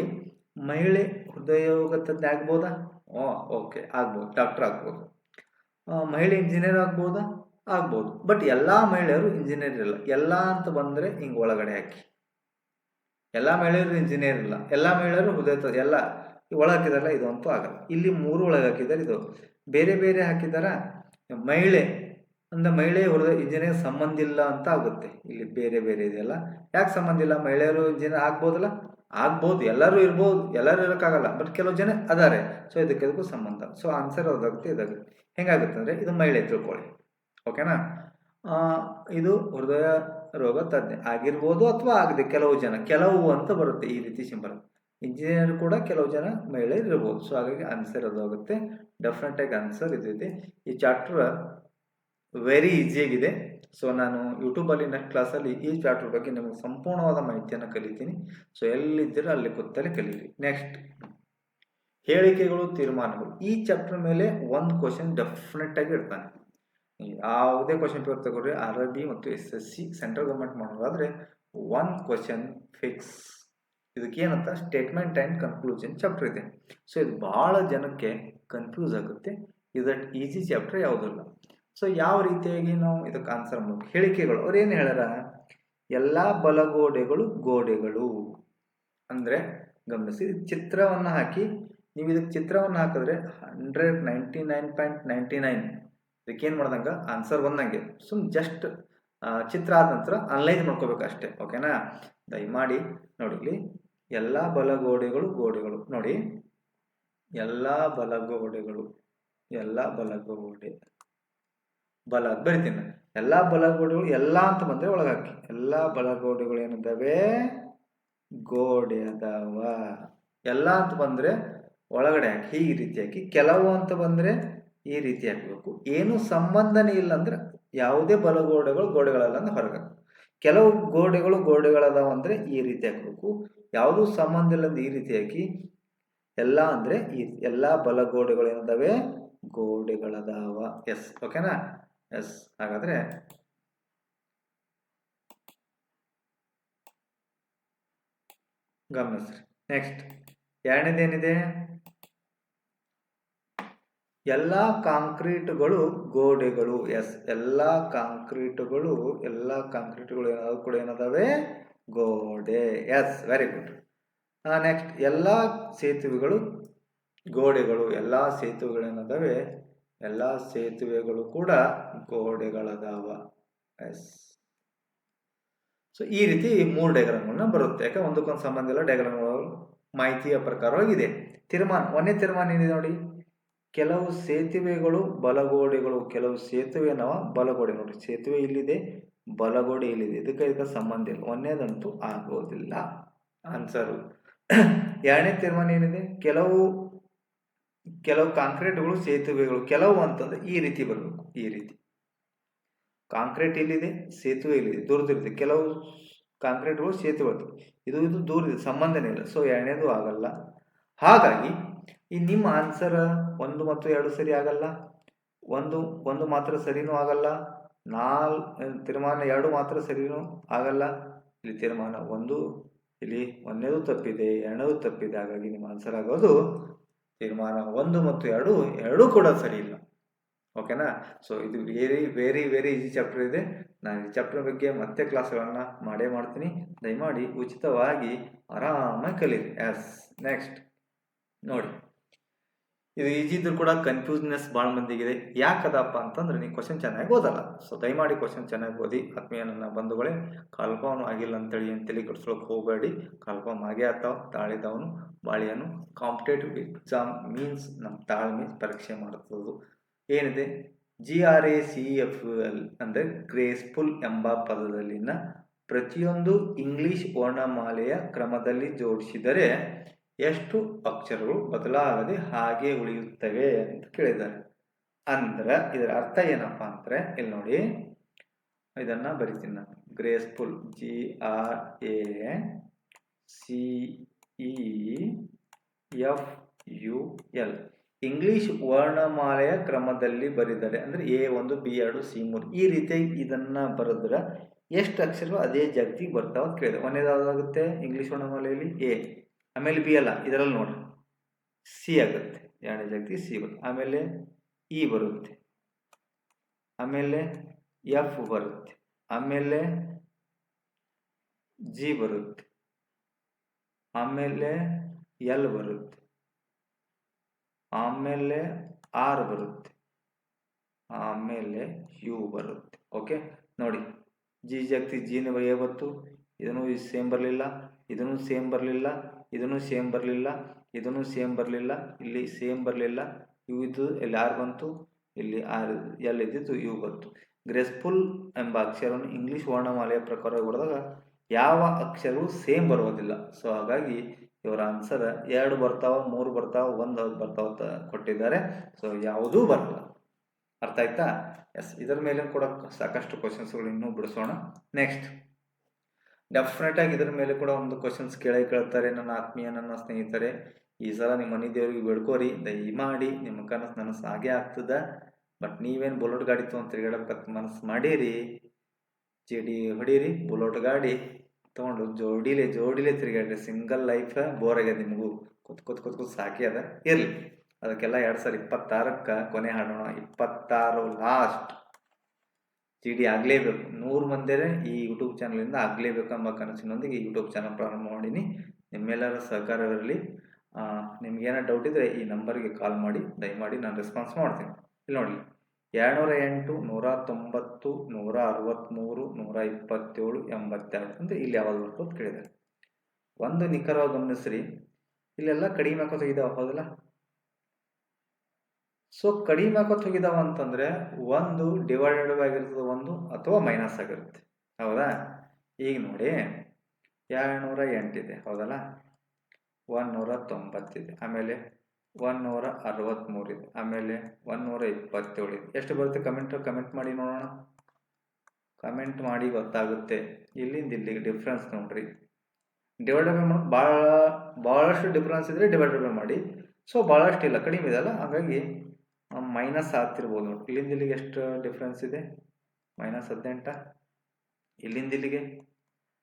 ಮಹಿಳೆ ಹೃದಯೋಗ ತಜ್ಞ ಆಗ್ಬೋದಾ? ಓಕೆ, ಆಗ್ಬೋದು. ಡಾಕ್ಟರ್ ಆಗ್ಬೋದು. ಮಹಿಳೆ ಇಂಜಿನಿಯರ್ ಆಗ್ಬೋದಾ? ಆಗ್ಬೋದು. ಬಟ್ ಎಲ್ಲ ಮಹಿಳೆಯರು ಇಂಜಿನಿಯರ್ ಇರಲ್ಲ. ಎಲ್ಲ ಅಂತ ಬಂದರೆ ಹಿಂಗೆ ಒಳಗಡೆ ಹಾಕಿ. ಎಲ್ಲ ಮಹಿಳೆಯರು ಇಂಜಿನಿಯರ್ ಇಲ್ಲ, ಎಲ್ಲ ಮಹಿಳೆಯರು ಹೃದಯ ಎಲ್ಲ ಒಳಗೆ ಹಾಕಿದಾರಲ್ಲ, ಇದು ಅಂತೂ ಆಗಲ್ಲ. ಇಲ್ಲಿ 3 ಒಳಗೆ ಹಾಕಿದ್ದಾರೆ, ಇದು ಬೇರೆ ಬೇರೆ ಹಾಕಿದಾರ. ಮಹಿಳೆ ಅಂದರೆ ಮಹಿಳೆ ಹೃದಯ ಇಂಜಿನಿಯರ್ ಸಂಬಂಧ ಇಲ್ಲ ಅಂತ ಆಗುತ್ತೆ. ಇಲ್ಲಿ ಬೇರೆ ಬೇರೆ ಇದೆಯಲ್ಲ, ಯಾಕೆ ಸಂಬಂಧ ಇಲ್ಲ? ಮಹಿಳೆಯರು ಇಂಜಿನಿಯರ್ ಆಗ್ಬೋದಲ್ಲ? ಆಗ್ಬೋದು, ಎಲ್ಲರೂ ಇರ್ಬೋದು, ಎಲ್ಲರೂ ಇರೋಕ್ಕಾಗಲ್ಲ, ಬಟ್ ಕೆಲವು ಜನ ಅದಾರೆ. ಸೊ ಇದಕ್ಕೂ ಸಂಬಂಧ. ಸೊ ಆನ್ಸರ್ ಅದಾಗುತ್ತೆ, ಇದಾಗುತ್ತೆ. ಹೆಂಗಾಗುತ್ತೆ ಅಂದರೆ ಇದು ಮಹಿಳೆ ತಿಳ್ಕೊಳ್ಳಿ, ಓಕೆನಾ. ಇದು ಹೃದಯ ರೋಗ ತಜ್ಞೆ ಆಗಿರ್ಬೋದು ಅಥವಾ ಆಗದೆ, ಕೆಲವು ಅಂತ ಬರುತ್ತೆ, ಈ ರೀತಿ ಸಿಂಬಲ್. ಇಂಜಿನಿಯರ್ ಕೂಡ ಕೆಲವು ಜನ ಮಹಿಳೆಯರು ಇರ್ಬೋದು. ಸೊ ಹಾಗಾಗಿ ಆನ್ಸರ್ ಅದು ಆಗುತ್ತೆ. ಡೆಫಿನೆಟ್ ಆಗಿ ಆನ್ಸರ್ ಇದಿದೆ. ಈ ಚಾಪ್ಟರ್ ವೆರಿ ಈಸಿಯಾಗಿದೆ. ಸೊ ನಾನು ಯೂಟ್ಯೂಬಲ್ಲಿ ನೆಕ್ಸ್ಟ್ ಕ್ಲಾಸಲ್ಲಿ ಈ ಚಾಪ್ಟರ್ ಬಗ್ಗೆ ನಿಮಗೆ ಸಂಪೂರ್ಣವಾದ ಮಾಹಿತಿಯನ್ನು ಕಲಿತೀನಿ. ಸೊ ಎಲ್ಲಿದ್ದೀರೋ ಅಲ್ಲಿ ಕೂತಲ್ಲಿ ಕಲೀರಿ. ನೆಕ್ಸ್ಟ್, ಹೇಳಿಕೆಗಳು, ತೀರ್ಮಾನಗಳು. ಈ ಚಾಪ್ಟರ್ ಮೇಲೆ ಒಂದು ಕ್ವಶನ್ ಡೆಫಿನೆಟ್ ಆಗಿ ಇಡ್ತಾನೆ. ಯಾವುದೇ ಕ್ವಶನ್ ಪೇಪರ್ ತಗೊಳ್ರಿ, RRB ಮತ್ತು SSC ಸೆಂಟ್ರಲ್ ಗೌರ್ಮೆಂಟ್ ಮಾಡೋದಾದ್ರೆ ಒಂದು ಕ್ವಶನ್ ಫಿಕ್ಸ್. ಇದಕ್ಕೇನಂತ ಸ್ಟೇಟ್ಮೆಂಟ್ ಆ್ಯಂಡ್ ಕನ್ಕ್ಲೂಷನ್ ಚಾಪ್ಟರ್ ಇದೆ. ಸೊ ಇದು ಭಾಳ ಜನಕ್ಕೆ ಕನ್ಫ್ಯೂಸ್ ಆಗುತ್ತೆ. ಇದಟ್ ಈಸಿ ಚಾಪ್ಟರ್ ಯಾವುದಿಲ್ಲ. ಸೊ ಯಾವ ರೀತಿಯಾಗಿ ನಾವು ಇದಕ್ಕೆ ಆನ್ಸರ್ ಮಾಡಬೇಕು? ಹೇಳಿಕೆಗಳು, ಅವ್ರು ಏನು ಹೇಳ್ಯಾರ? ಎಲ್ಲ ಬಲಗೋಡೆಗಳು ಗೋಡೆಗಳು ಅಂದರೆ ಗಮನಿಸಿ, ಚಿತ್ರವನ್ನು ಹಾಕಿ, ನೀವು ಇದಕ್ಕೆ ಚಿತ್ರವನ್ನು ಹಾಕಿದ್ರೆ 199.99 ಇದಕ್ಕೇನು ಮಾಡ್ದಂಗೆ ಆನ್ಸರ್ ಬಂದಂಗೆ. ಜಸ್ಟ್ ಚಿತ್ರ ಆದ ನಂತರ ಅನಲೈಸ್ ಮಾಡ್ಕೋಬೇಕು ಅಷ್ಟೇ, ಓಕೆನಾ. ದಯಮಾಡಿ ನೋಡಿ, ಇಲ್ಲಿ ಎಲ್ಲ ಬಲಗೋಡೆಗಳು ಗೋಡೆಗಳು ನೋಡಿ, ಎಲ್ಲ ಬಲಗೋಡೆಗಳು, ಎಲ್ಲ ಬಲಗೋಡೆ ಬಲ ಬರಿತೀನಿ. ಎಲ್ಲ ಬಲಗೋಡೆಗಳು, ಎಲ್ಲ ಅಂತ ಬಂದರೆ ಒಳಗೆ ಹಾಕಿ. ಎಲ್ಲ ಬಲಗೋಡೆಗಳು ಏನಿದ್ದಾವೆ? ಗೋಡೆ ಅದಾವ. ಎಲ್ಲ ಅಂತ ಬಂದರೆ ಒಳಗಡೆ ಹಾಕಿ, ಈ ರೀತಿ ಹಾಕಿ. ಕೆಲವು ಅಂತ ಬಂದರೆ ಈ ರೀತಿ ಹಾಕಬೇಕು. ಏನು ಸಂಬಂಧನೇ ಇಲ್ಲ ಅಂದ್ರೆ ಯಾವುದೇ ಬಲಗೋಡೆಗಳು ಗೋಡೆಗಳಲ್ಲ ಅಂದ್ರೆ ಹೊರಗೆ ಹಾಕಬೇಕು. ಕೆಲವು ಗೋಡೆಗಳದಾವ ಅಂದರೆ ಈ ರೀತಿ ಹಾಕಬೇಕು. ಯಾವುದೂ ಸಂಬಂಧ ಇಲ್ಲ ಅಂದ್ರೆ ಈ ರೀತಿ ಹಾಕಿ. ಎಲ್ಲ ಅಂದರೆ ಈ ಎಲ್ಲ ಬಲಗೋಡೆಗಳು ಏನಿದ್ದಾವೆ? ಗೋಡೆಗಳದಾವ. ಎಸ್, ಓಕೆನಾ. ಎಸ್, ಹಾಗಾದರೆ ಗಮನಿಸ್ರಿ. ನೆಕ್ಸ್ಟ್ ಎರಡನೇದೇನಿದೆ? ಎಲ್ಲ ಕಾಂಕ್ರೀಟುಗಳು ಗೋಡೆಗಳು. ಎಸ್, ಎಲ್ಲ ಕಾಂಕ್ರೀಟುಗಳು ಏನಾದ್ರು ಕೂಡ ಏನದಾವೆ? ಗೋಡೆ. S, very good. ನೆಕ್ಸ್ಟ್, ಎಲ್ಲ ಸೇತುವೆಗಳು ಗೋಡೆಗಳು. ಎಲ್ಲ ಸೇತುವೆಗಳೇನದಾವೆ? ಎಲ್ಲ ಸೇತುವೆಗಳು ಕೂಡ ಗೋಡೆಗಳದಾವ. ಎಸ್. ಸೊ ಈ ರೀತಿ 3 ಡಯಾಗ್ರಾಮ್ಗಳನ್ನ ಬರುತ್ತೆ. ಯಾಕೆ ಒಂದಕ್ಕೊಂದು ಸಂಬಂಧ ಇಲ್ಲ, ಡಯಾಗ್ರಾಮ್ಗಳು ಮಾಹಿತಿಯ ಪ್ರಕಾರವಾಗಿದೆ. ತೀರ್ಮಾನ, ಒಂದೇ ತೀರ್ಮಾನ ಏನಿದೆ ನೋಡಿ, ಕೆಲವು ಸೇತುವೆಗಳು ಬಲಗೋಡೆಗಳು, ಕೆಲವು ಸೇತುವೆನವ ಬಲಗೋಡೆ. ನೋಡಿ, ಸೇತುವೆ ಇಲ್ಲಿದೆ, ಬಲಗೋಡೆ ಇಲ್ಲಿದೆ, ಇದಕ್ಕೆ ಸಂಬಂಧ ಇಲ್ಲ, ಒಂದೇದಂತೂ ಆಗೋದಿಲ್ಲ ಆನ್ಸರು. ಎರಡನೇ ತೀರ್ಮಾನ ಏನಿದೆ? ಕೆಲವು ಕಾಂಕ್ರೀಟ್ಗಳು ಸೇತುವೆಗಳು. ಕೆಲವು ಅಂತಂದ್ರೆ ಈ ರೀತಿ ಬರಬೇಕು, ಈ ರೀತಿ. ಕಾಂಕ್ರೀಟ್ ಇಲ್ಲಿದೆ, ಸೇತುವೆ ಇಲ್ಲಿದೆ, ದೂರದಿರುತ್ತೆ. ಕೆಲವು ಕಾಂಕ್ರೀಟ್ಗಳು ಸೇತುವೆ, ಇದು ದೂರದಿದೆ, ಸಂಬಂಧನೇ ಇಲ್ಲ. ಸೊ ಎರಡನೇದು ಆಗಲ್ಲ. ಹಾಗಾಗಿ ಈ ನಿಮ್ಮ ಆನ್ಸರ್ 1 ಮತ್ತು 2 ಸರಿ ಆಗಲ್ಲ, ಒಂದು ಮಾತ್ರ ಸರಿನೂ ಆಗಲ್ಲ, ತೀರ್ಮಾನ 2 ಮಾತ್ರ ಸರಿನೂ ಆಗಲ್ಲ. ಇಲ್ಲಿ ತೀರ್ಮಾನ 1, ಇಲ್ಲಿ 1ನೇದು ತಪ್ಪಿದೆ, 2ನೇದು ತಪ್ಪಿದೆ. ಹಾಗಾಗಿ ನಿಮ್ಮ ಆನ್ಸರ್ ಆಗೋದು ತೀರ್ಮಾನ 1 ಮತ್ತು 2 ಕೂಡ ಸರಿ ಇಲ್ಲ, ಓಕೆನಾ. ಸೊ ಇದು ವೆರಿ ವೆರಿ ಈಸಿ ಚಾಪ್ಟರ್ ಇದೆ. ನಾನು ಈ ಚಾಪ್ಟರ್ ಬಗ್ಗೆ ಮತ್ತೆ ಕ್ಲಾಸ್ಗಳನ್ನು ಮಾಡ್ತೀನಿ. ದಯಮಾಡಿ ಉಚಿತವಾಗಿ ಆರಾಮಾಗಿ ಕಲೀರಿ. ಎಸ್, ನೆಕ್ಸ್ಟ್ ನೋಡಿ, ಇದು ಈಜಿ ಇದ್ರೂ ಕೂಡ ಕನ್ಫ್ಯೂಸ್ನೆಸ್ ಭಾಳ ಮಂದಿಗಿದೆ. ಯಾಕದಪ್ಪ ಅಂತಂದ್ರೆ ನೀವು ಕ್ವಶನ್ ಚೆನ್ನಾಗಿ ಓದಲ್ಲ. ಸೊ ದಯಮಾಡಿ ಕ್ವಶನ್ ಚೆನ್ನಾಗಿ ಓದಿ. ಆತ್ಮೀಯ ನನ್ನ ಬಂಧುಗಳೇ, ಕಾಲ್ಫಾರ್ಮ್ ಆಗಿಲ್ಲ ಅಂತೇಳಿ ಏನು ತಲೆ ಕೆಡಿಸ್ಕೊಳ್ಳೋಕೆ ಹೋಗಬೇಡಿ. ಕಾಲ್ಫಾರ್ಮ್ ಆಗೇ ಆಗ್ತಾವ. ತಾಳಿದವನು ಬಾಳಿಯನ್ನು. ಕಾಂಪಿಟೇಟಿವ್ ಎಕ್ಸಾಮ್ ಮೀನ್ಸ್ ನಮ್ಮ ತಾಳ್ಮೆ ಪರೀಕ್ಷೆ ಮಾಡುತ್ತದೆ. ಏನಿದೆ? GRACFUL ಅಂದರೆ ಗ್ರೇಸ್ಫುಲ್ ಎಂಬ ಪದದಲ್ಲಿನ ಪ್ರತಿಯೊಂದು ಇಂಗ್ಲಿಷ್ ವರ್ಣಮಾಲೆಯ ಕ್ರಮದಲ್ಲಿ ಜೋಡಿಸಿದರೆ ಎಷ್ಟು ಅಕ್ಷರಗಳು ಬದಲಾಗದೆ ಹಾಗೆ ಉಳಿಯುತ್ತವೆ ಅಂತ ಕೇಳಿದ್ದಾರೆ. ಅಂದ್ರೆ ಇದರ ಅರ್ಥ ಏನಪ್ಪಾ ಅಂದ್ರೆ, ಇಲ್ಲಿ ನೋಡಿ, ಇದನ್ನ ಬರಿತೀನಿ ನಾನು. ಗ್ರೇಸ್ಫುಲ್, GRACEFUL ಇಂಗ್ಲಿಷ್ ವರ್ಣಮಾಲೆಯ ಕ್ರಮದಲ್ಲಿ ಬರೆದರೆ ಅಂದ್ರೆ A1, B2, C3 ಈ ರೀತಿಯಾಗಿ ಇದನ್ನ ಬರೆದ್ರೆ ಎಷ್ಟು ಅಕ್ಷರಗಳು ಅದೇ ಜಾಗತಿಗೆ ಬರ್ತಾವ ಅಂತ ಕೇಳಿದೆ. ಒಂದೇದಾಗುತ್ತೆ ಇಂಗ್ಲಿಷ್ ವರ್ಣಮಾಲೆಯಲ್ಲಿ A, ಆಮೇಲೆ B ಅಲ್ಲ, ಇದರಲ್ಲಿ ನೋಡ್ರಿ C ಆಗುತ್ತೆ, ಎರಡನೇ ಜಾಗತಿಗೆ C ಬರುತ್ತೆ. ಆಮೇಲೆ E ಬರುತ್ತೆ, ಆಮೇಲೆ F ಬರುತ್ತೆ, ಆಮೇಲೆ G ಬರುತ್ತೆ, ಆಮೇಲೆ L ಬರುತ್ತೆ, ಆಮೇಲೆ R ಬರುತ್ತೆ, ಆಮೇಲೆ ಯು ಬರುತ್ತೆ. ಓಕೆ ನೋಡಿ, ಜಿ ಜಾಗತಿ ಜಿನ ಎ ಬಂತು, ಇದನ್ನು ಸೇಮ್ ಬರಲಿಲ್ಲ, ಇದನ್ನು ಸೇಮ್ ಬರಲಿಲ್ಲ, ಇದನ್ನು ಸೇಮ್ ಬರಲಿಲ್ಲ, ಇದನ್ನು ಸೇಮ್ ಬರಲಿಲ್ಲ, ಇಲ್ಲಿ ಸೇಮ್ ಬರಲಿಲ್ಲ, ಯು ಇದ್ದು ಇಲ್ಲಿ ಆರ್ ಬಂತು, ಇಲ್ಲಿ ಆರ್ ಎಲ್ ಇದ್ದಿದ್ದು ಯು ಬಂತು. ಗ್ರೇಸ್ಫುಲ್ ಎಂಬ ಅಕ್ಷರವನ್ನು ಇಂಗ್ಲಿಷ್ ವರ್ಣಮಾಲೆಯ ಪ್ರಕಾರ ಹೊಡೆದಾಗ ಯಾವ ಅಕ್ಷರವು ಸೇಮ್ ಬರೋದಿಲ್ಲ. ಸೊ ಹಾಗಾಗಿ ಇವರ ಆನ್ಸರ್ 2 ಬರ್ತಾವ, 3 ಬರ್ತಾವ, 1 ಬರ್ತಾವ ಅಂತ ಕೊಟ್ಟಿದ್ದಾರೆ. ಸೊ ಯಾವುದೂ ಬರಲ್ಲ. ಅರ್ಥ ಆಯ್ತಾ? ಎಸ್, ಇದರ ಮೇಲೆ ಕೂಡ ಸಾಕಷ್ಟು ಕ್ವಶನ್ಸ್ಗಳು ಇನ್ನೂ ಬಿಡಿಸೋಣ. ನೆಕ್ಸ್ಟ್ ಡೆಫಿನೆಟ್ ಆಗಿ ಇದರ ಮೇಲೆ ಕೂಡ ಒಂದು ಕ್ವಶನ್ಸ್ ಕೇಳ್ತಾರೆ ನನ್ನ ಆತ್ಮೀಯ, ನನ್ನ ಸ್ನೇಹಿತರೆ. ಈ ಸಲ ನಿಮ್ಮ ಮನೆ ದೇವರಿಗೆ ಬೇಡ್ಕೋರಿ, ದಯಮಾಡಿ ನಿಮ್ಮ ಕನಸು ನನಸು ಹಾಗೆ ಆಗ್ತದ. ಬಟ್ ನೀವೇನು ಬುಲೆಟ್ ಗಾಡಿ ತೊಗೊಂಡು ತಿರುಗಾಡಬೇಕಂತ ಮನಸ್ಸು ಮಾಡೀರಿ, ಚೀಟಿ ಹೊಡೀರಿ, ಬುಲೆಟ್ ಗಾಡಿ ತೊಗೊಂಡು ಜೋಡಿಲೆ ತಿರುಗಾಡ್ರಿ. ಸಿಂಗಲ್ ಲೈಫ್ ಬೋರ್ ಆಗ್ಯದ ನಿಮಗೂ, ಕೂತ್ ಸಾಕಿ ಅದ. ಇರಲಿ, ಅದಕ್ಕೆಲ್ಲ 2026ಕ್ಕೆ ಕೊನೆ ಹಾಡೋಣ. 26 ಲಾಸ್ಟ್. ಜಿ ಡಿ ಆಗಲೇಬೇಕು, 100 ಮಂದಿರೇ ಈ ಯೂಟ್ಯೂಬ್ ಚಾನಲಿಂದ ಆಗಲೇಬೇಕು ಎಂಬ ಕನಸಿನೊಂದಿಗೆ ಈ ಯೂಟ್ಯೂಬ್ ಚಾನಲ್ ಪ್ರಾರಂಭ ಮಾಡೀನಿ. ನಿಮ್ಮೆಲ್ಲರ ಸಹಕಾರವಿರಲಿ. ನಿಮ್ಗೇನೋ ಡೌಟ್ ಇದ್ದರೆ ಈ ನಂಬರ್ಗೆ ಕಾಲ್ ಮಾಡಿ, ದಯಮಾಡಿ ನಾನು ರೆಸ್ಪಾನ್ಸ್ ಮಾಡ್ತೀನಿ. ಇಲ್ಲಿ ನೋಡಿ, 208, 190, 163, 127, 82 ಅಂದರೆ ಇಲ್ಲಿ ಯಾವ್ದು ಬರ್ತದೆ ಅಂತ ಕೇಳಿದ್ದಾರೆ. ಒಂದು ನಿಖರವಾಗಿ ಗಮನಿಸ್ರಿ, ಇಲ್ಲೆಲ್ಲ ಕಡಿಮೆ ಹಾಕೋದು ಹೋಗಿದಾವ, ಹೌದಲ್ಲ? ಸೊ ಕಡಿಮೆ ಹಾಕೋದು ಹೋಗಿದಾವ ಅಂತಂದ್ರೆ 1 ಡಿವೈಡೆಡ್ ಆಗಿರ್ತದೆ 1 ಅಥವಾ ಮೈನಸ್ ಆಗಿರುತ್ತೆ, ಹೌದಾ? ಈಗ ನೋಡಿ 208 ಇದೆ, ಹೌದಲ್ಲ? 190 ಇದೆ, ಆಮೇಲೆ 163 ಇದೆ, ಆಮೇಲೆ 127 ಇದೆ. ಎಷ್ಟು ಬರುತ್ತೆ ಕಮೆಂಟ್ ಮಾಡಿ ನೋಡೋಣ. ಕಮೆಂಟ್ ಮಾಡಿ ಗೊತ್ತಾಗುತ್ತೆ. ಇಲ್ಲಿಂದ ಇಲ್ಲಿಗೆ ಡಿಫ್ರೆನ್ಸ್ ನೋಡ್ರಿ. ಡಿವೈಡೆಡ್ ಬೈ ಮಾಡೋದು ಭಾಳಷ್ಟು ಡಿಫ್ರೆನ್ಸ್ ಇದ್ರೆ ಡಿವೈಡೆಡ್ ಬೈ ಮಾಡಿ. ಸೊ ಭಾಳಷ್ಟು ಇಲ್ಲ, ಕಡಿಮೆ ಇದೆ ಅಲ್ಲ, ಹಾಗಾಗಿ ಮೈನಸ್ ಆಗ್ತಿರ್ಬೋದು ನೋಡಿ. ಇಲ್ಲಿಂದ ಇಲ್ಲಿಗೆ ಎಷ್ಟು ಡಿಫ್ರೆನ್ಸ್ ಇದೆ? -18. ಇಲ್ಲಿಂದ ಇಲ್ಲಿಗೆ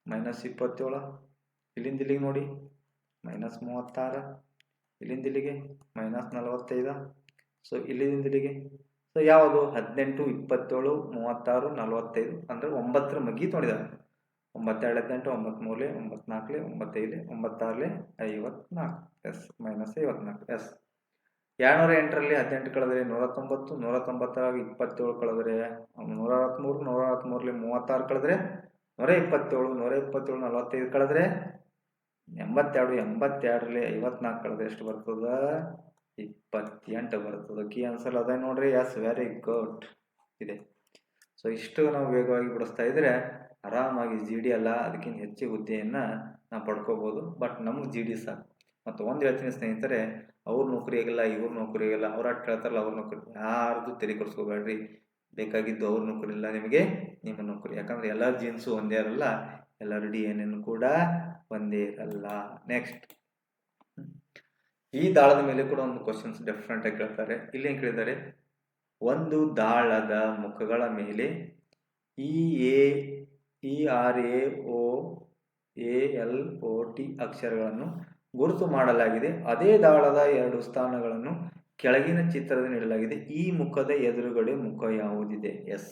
-27. ಇಲ್ಲಿಂದ ಇಲ್ಲಿಗೆ ನೋಡಿ -36. ಇಲ್ಲಿಂದ ಇಲ್ಲಿಗೆ -45. ಸೊ ಇಲ್ಲಿಂದ ಇಲ್ಲಿಗೆ ಸೊ ಯಾವುದು? 18, 27, 36, 45 ಅಂದರೆ 9 ಮಗಿ ತೊಗೊಂಡಿದ್ದಾರೆ. 9 2 18, 9 3 9 4 9 5 9 ಎಸ್ -54 ಎಸ್. 208ರಲ್ಲಿ 18 ಕಳೆದ್ರೆ 190, 190 27 ಕಳೆದ್ರೆ 163, 163ರಲ್ಲಿ 36 ಕಳೆದ್ರೆ 127, 127 45 ಕಳೆದ್ರೆ 82, 82ರಲ್ಲಿ 54 ಕಳೆದ್ರೆ ಎಷ್ಟು ಬರ್ತದ? 28 ಬರ್ತದೆ. ಕೀ ಆನ್ಸರ್ ಅದೇ ನೋಡ್ರಿ. ಎಸ್, ವೆರಿ ಗುಡ್ ಇದೆ. ಸೊ ಇಷ್ಟು ನಾವು ವೇಗವಾಗಿ ಬಿಡಿಸ್ತಾ ಇದ್ರೆ ಆರಾಮಾಗಿ ಜಿ ಡಿ ಅಲ್ಲ, ಅದಕ್ಕಿಂತ ಹೆಚ್ಚು ಹುದ್ದೆಯನ್ನು ನಾವು ಪಡ್ಕೋಬೋದು. ಬಟ್ ನಮ್ಗೆ ಜಿ ಡಿ ಸಾಕು. ಮತ್ತು ಒಂದು ಹೇಳ್ತೀನಿ ಸ್ನೇಹಿತರೆ, ಅವ್ರ ನೌಕರಿ ಆಗಿಲ್ಲ, ಇವ್ರ ನೌಕರಿ ಆಗಿಲ್ಲ, ಅವ್ರ ಕೇಳ್ತಾರಲ್ಲ ಅವ್ರ ನೌಕರಿ, ಯಾರ್ದು ತೆರೆ ಕೊಡಿಸ್ಕೋಬೇಡ್ರಿ. ಬೇಕಾಗಿದ್ದು ಅವ್ರ ನೌಕರಿ ಇಲ್ಲ ನಿಮಗೆ, ನಿಮ್ಮ ನೌಕರಿ. ಯಾಕಂದ್ರೆ ಎಲ್ಲರ ಜೀನ್ಸು ಒಂದೇ ಇರಲ್ಲ, ಎಲ್ಲರ ಡಿ ಎನ್ ಎನ್ ಕೂಡ ಒಂದೇ ಇರಲ್ಲ. ನೆಕ್ಸ್ಟ್, ಈ ದಾಳದ ಮೇಲೆ ಕೂಡ ಒಂದು ಕ್ವಶನ್ಸ್ ಡೆಫಿನೆಟ್ ಆಗಿ ಕೇಳ್ತಾರೆ. ಇಲ್ಲಿ ಏನು ಕೇಳಿದ್ದಾರೆ? ಒಂದು ದಾಳದ ಮುಖಗಳ ಮೇಲೆ ERAOALOT ಅಕ್ಷರಗಳನ್ನು ಗುರುತು ಮಾಡಲಾಗಿದೆ. ಅದೇ ದಾಳದ 2 ಸ್ಥಾನಗಳನ್ನು ಕೆಳಗಿನ ಚಿತ್ರದಲ್ಲಿ ನೀಡಲಾಗಿದೆ. ಈ ಮುಖದ ಎದುರುಗಡೆ ಮುಖ ಯಾವುದಿದೆ? ಎಸ್,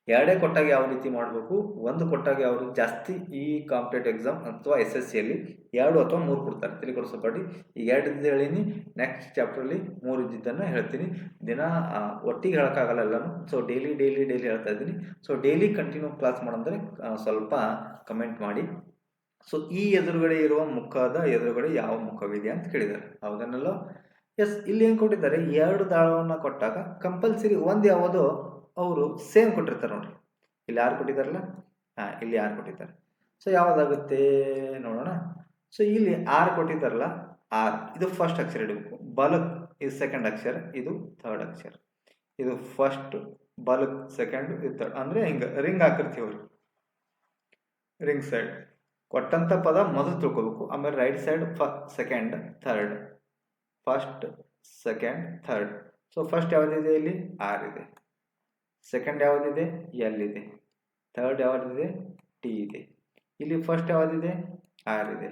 2 ಕೊಟ್ಟಾಗ ಯಾವ ರೀತಿ ಮಾಡಬೇಕು, 1 ಕೊಟ್ಟಾಗ ಯಾವ ರೀತಿ. ಜಾಸ್ತಿ ಈ ಕಾಂಪಿಟೇಟಿವ್ ಎಕ್ಸಾಮ್ ಅಥವಾ SSCಯಲ್ಲಿ 2 ಅಥವಾ 3 ಕೊಡ್ತಾರೆ, ತಿಳಿಕೊಡಿಸಬೇಡಿ. ಈಗ 2 ಇದ್ದು ಹೇಳೀನಿ, ನೆಕ್ಸ್ಟ್ ಚಾಪ್ಟ್ರಲ್ಲಿ 3 ಇದ್ದಿದ್ದನ್ನು ಹೇಳ್ತೀನಿ. ದಿನ ಒಟ್ಟಿಗೆ ಹೇಳೋಕ್ಕಾಗಲ್ಲ ಎಲ್ಲನೂ. ಸೊ ಡೈಲಿ ಹೇಳ್ತಾ ಇದ್ದೀನಿ. ಸೊ ಡೈಲಿ ಕಂಟಿನ್ಯೂ ಕ್ಲಾಸ್ ಮಾಡಂದರೆ ಸ್ವಲ್ಪ ಕಮೆಂಟ್ ಮಾಡಿ. ಸೊ ಈ ಎದುರುಗಡೆ ಇರುವ ಮುಖದ ಎದುರುಗಡೆ ಯಾವ ಮುಖವಿದೆ ಅಂತ ಕೇಳಿದ್ದಾರೆ, ಹೌದನ್ನಲ್ಲ? ಎಸ್, ಇಲ್ಲಿ ಏನು ಕೊಟ್ಟಿದ್ದಾರೆ? 2 ದಾಳವನ್ನು ಕೊಟ್ಟಾಗ ಕಂಪಲ್ಸರಿ ಒಂದು ಯಾವುದೋ ಅವರು ಸೇಮ್ ಕೊಟ್ಟಿರ್ತಾರೆ ನೋಡಿ. ಇಲ್ಲಿ 6 ಕೊಟ್ಟಿದ್ದಾರಲ್ಲ, ಇಲ್ಲಿ 6 ಕೊಟ್ಟಿದ್ದಾರೆ. ಸೊ ಯಾವುದಾಗುತ್ತೆ ನೋಡೋಣ. ಸೊ ಇಲ್ಲಿ 6 ಕೊಟ್ಟಿದ್ದಾರಲ್ಲ, 6 ಇದು ಫಸ್ಟ್ ಅಕ್ಷರ ಇಡಬೇಕು, ಬಲಕ್ ಇದು ಸೆಕೆಂಡ್ ಅಕ್ಷರ, ಇದು ಥರ್ಡ್ ಅಕ್ಷರ. ಇದು ಫಸ್ಟ್, ಬಲಕ್ ಸೆಕೆಂಡ್, ಇದು ಥರ್ಡ್. ಅಂದರೆ ಹಿಂಗೆ ರಿಂಗ್ ಹಾಕಿರ್ತೀವಿ ಅವ್ರಿಗೆ, ರಿಂಗ್ ಸೈಡ್ ಕೊಟ್ಟಂಥ ಪದ ಮೊದಲು ತಿಳ್ಕೊಬೇಕು. ಆಮೇಲೆ right side second, third, first, second, third. So first ಯಾವುದಿದೆ? ಇಲ್ಲಿ ಆರ್ ಇದೆ. ಸೆಕೆಂಡ್ ಯಾವುದಿದೆ? ಎಲ್ ಇದೆ. ಥರ್ಡ್ ಯಾವುದಿದೆ? ಟಿ ಇದೆ. ಇಲ್ಲಿ ಫಸ್ಟ್ ಯಾವುದಿದೆ? ಆರ್ ಇದೆ.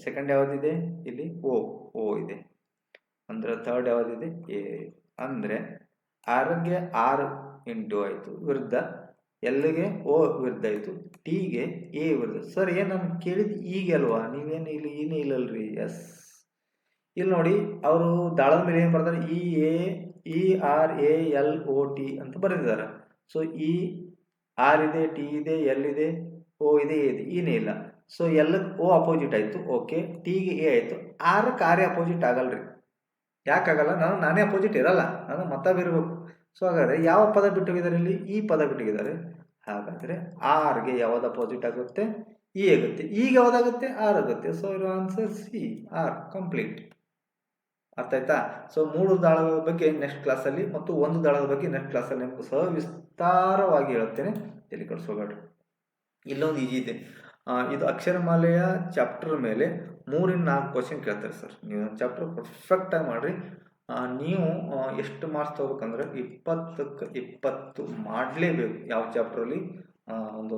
ಸೆಕೆಂಡ್ ಯಾವುದಿದೆ? ಇಲ್ಲಿ ಓ ಇದೆ. ಅಂದರೆ ಥರ್ಡ್ ಯಾವುದಿದೆ? ಎ. ಅಂದರೆ ಆರ್ಗೆ 6 ಇಂಟು ಆಯಿತು ವಿರುದ್ಧ, ಎಲ್ಗೆ ಓ ವಿರುದ್ಧ ಆಯಿತು, ಟಿಗೆ ಎ ವಿರುದ್ಧ. ಸರ್ ಏನು ನಾನು ಕೇಳಿದ್ದು ಈಗ ಅಲ್ವಾ, ನೀವೇನು ಇಲ್ಲಿ ಏನೂ ಇಲ್ಲಲ್ರಿ? ಎಸ್, ಇಲ್ಲಿ ನೋಡಿ ಅವರು ದಾಳದ ಮೇಲೆ ಏನು ಬರ್ತಾರೆ? EAOALOT ERALOT ಅಂತ ಬರೆದಿದ್ದಾರೆ. ಸೊ ಆರ್ ಇದೆ, ಟಿ ಇದೆ, ಎಲ್ ಇದೆ, ಓ ಇದೆ, ಎ ಇದೆ, ಏನೇ ಇಲ್ಲ. ಸೊ ಎಲ್ ಓ ಅಪೋಸಿಟ್ ಆಯಿತು, ಓಕೆ. ಟಿಗೆ ಎ ಆಯಿತು, ಆರಕ್ಕೆ ಆರೇ ಅಪೋಸಿಟ್ ಆಗಲ್ರಿ. ಯಾಕಾಗಲ್ಲ? ನಾನೇ ಅಪೋಸಿಟ್ ಇರಲ್ಲ, ನಾನು ಮತ್ತವಿರಬೇಕು. ಸೊ ಹಾಗಾದರೆ ಯಾವ ಪದ ಬಿಟ್ಟೋಗಿದ್ದಾರೆ ಇಲ್ಲಿ? ಈ ಪದ ಬಿಟ್ಟೋಗಿದ್ದಾರೆ. ಹಾಗಾದರೆ ಆರ್ಗೆ ಯಾವ್ದು ಅಪೋಸಿಟ್ ಆಗುತ್ತೆ? ಇ ಆಗುತ್ತೆ. ಈಗ ಯಾವ್ದಾಗುತ್ತೆ? ಆರ್ ಆಗುತ್ತೆ. ಸೊ ಇರೋ ಆನ್ಸರ್ ಸಿ, ಆರ್. ಕಂಪ್ಲೀಟ್. ಅರ್ಥ ಆಯ್ತಾ? ಸೊ 3 ದಾಳಗಳ ಬಗ್ಗೆ ನೆಕ್ಸ್ಟ್ ಕ್ಲಾಸಲ್ಲಿ ಮತ್ತು 1 ದಾಳದ ಬಗ್ಗೆ ನೆಕ್ಸ್ಟ್ ಕ್ಲಾಸಲ್ಲಿ ನಿಮಗೆ ಸವಿಸ್ತಾರವಾಗಿ ಹೇಳುತ್ತೇನೆ. ತಲೆ ಕೆಡಿಸ್ಕೋಬೇಡ್ರಿ. ಇಲ್ಲೊಂದು ಈಜಿ ಇದೆ. ಇದು ಅಕ್ಷರಮಾಲೆಯ ಚಾಪ್ಟರ್ ಮೇಲೆ 3 ಇಂದ 4 ಕ್ವಶನ್ ಕೇಳ್ತಾರೆ ಸರ್. ನೀವು ಚಾಪ್ಟರ್ ಪರ್ಫೆಕ್ಟಾಗಿ ಮಾಡಿರಿ. ನೀವು ಎಷ್ಟು ಮಾರ್ಕ್ಸ್ ತೊಗೋಬೇಕಂದ್ರೆ 20ಕ್ಕೆ 20 ಮಾಡಲೇಬೇಕು. ಯಾವ ಚಾಪ್ಟ್ರಲ್ಲಿ? ಒಂದು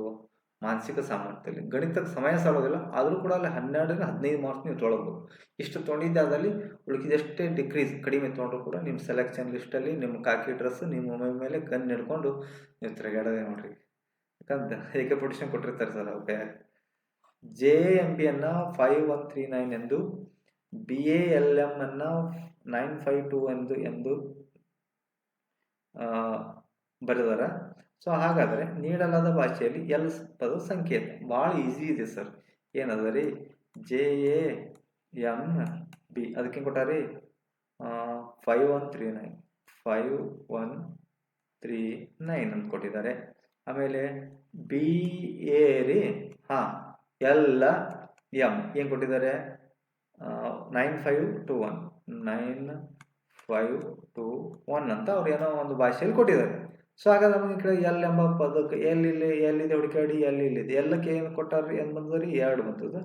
ಮಾನಸಿಕ ಸಾಮರ್ಥ್ಯದಲ್ಲಿ. ಗಣಿತಕ್ಕೆ ಸಮಯ ಸಾಲೋದಿಲ್ಲ, ಆದರೂ ಕೂಡ ಅಲ್ಲಿ 12ರಿಂದ 15 ಮಾರ್ಕ್ಸ್ ನೀವು ತೊಗೊಳ್ಬೋದು. ಇಷ್ಟು ತೊಗೊಂಡಿದ್ದೆ ಅದರಲ್ಲಿ ಉಳಿದಿದಷ್ಟೇ ಡಿಕ್ರೀಸ್ ಕಡಿಮೆ ತೊಗೊಂಡ್ರು ಕೂಡ ನಿಮ್ಮ ಸೆಲೆಕ್ಷನ್ ಲಿಸ್ಟಲ್ಲಿ ನಿಮ್ಮ ಕಾಕಿ ಡ್ರೆಸ್ ನಿಮ್ಮ ಮೈ ಮೇಲೆ ಕಣ್ಣು ಹಿಡ್ಕೊಂಡು ನೀವು ತಿರುಗಾಡೋದೇ ನೋಡ್ರಿ. ಯಾಕಂದ್ರೆ ಹೇಗೆ ಪೊಟಿಷನ್ ಕೊಟ್ಟಿರ್ತಾರೆ ಸರ್. ಅವ್ರಿಗೆ JMP ಅನ್ನು 5139 ಎಂದು, BALM ಅನ್ನು 952 ಎಂದು ಬರೆದಾರ. ಸೊ ಹಾಗಾದರೆ ನೀಡಲಾದ ಭಾಷೆಯಲ್ಲಿ ಎಲ್ ಪದ ಸಂಕೇತ ಭಾಳ ಈಸಿ ಇದೆ ಸರ್. ಏನದ ರೀ? JAMB. ಅದಕ್ಕೆ ಕೊಟ್ಟಾರಿ 5139 ಅಂತ ಕೊಟ್ಟಿದ್ದಾರೆ. ಆಮೇಲೆ BA ರೀ, LM ಏನು ಕೊಟ್ಟಿದ್ದಾರೆ? 9521 ಅಂತ ಅವ್ರು ಏನೋ ಒಂದು ಭಾಷೆಯಲ್ಲಿ ಕೊಟ್ಟಿದ್ದಾರೆ. ಸೊ ಹಾಗಾದ್ರೆ ನಮಗೆ ಕಡೆ ಎಲ್ ಎಂಬ ಪದಕ್ಕೆ ಎಲ್ಲಿದೆ ಹುಡುಕಾಡಿ, ಎಲ್ಲಿದೆ. ಎಲ್ಲಕ್ಕೆ ಏನು ಕೊಟ್ಟಾರ್ರಿ? ಏನು ಬಂದದ್ರಿ? 2 ಬಂದದ.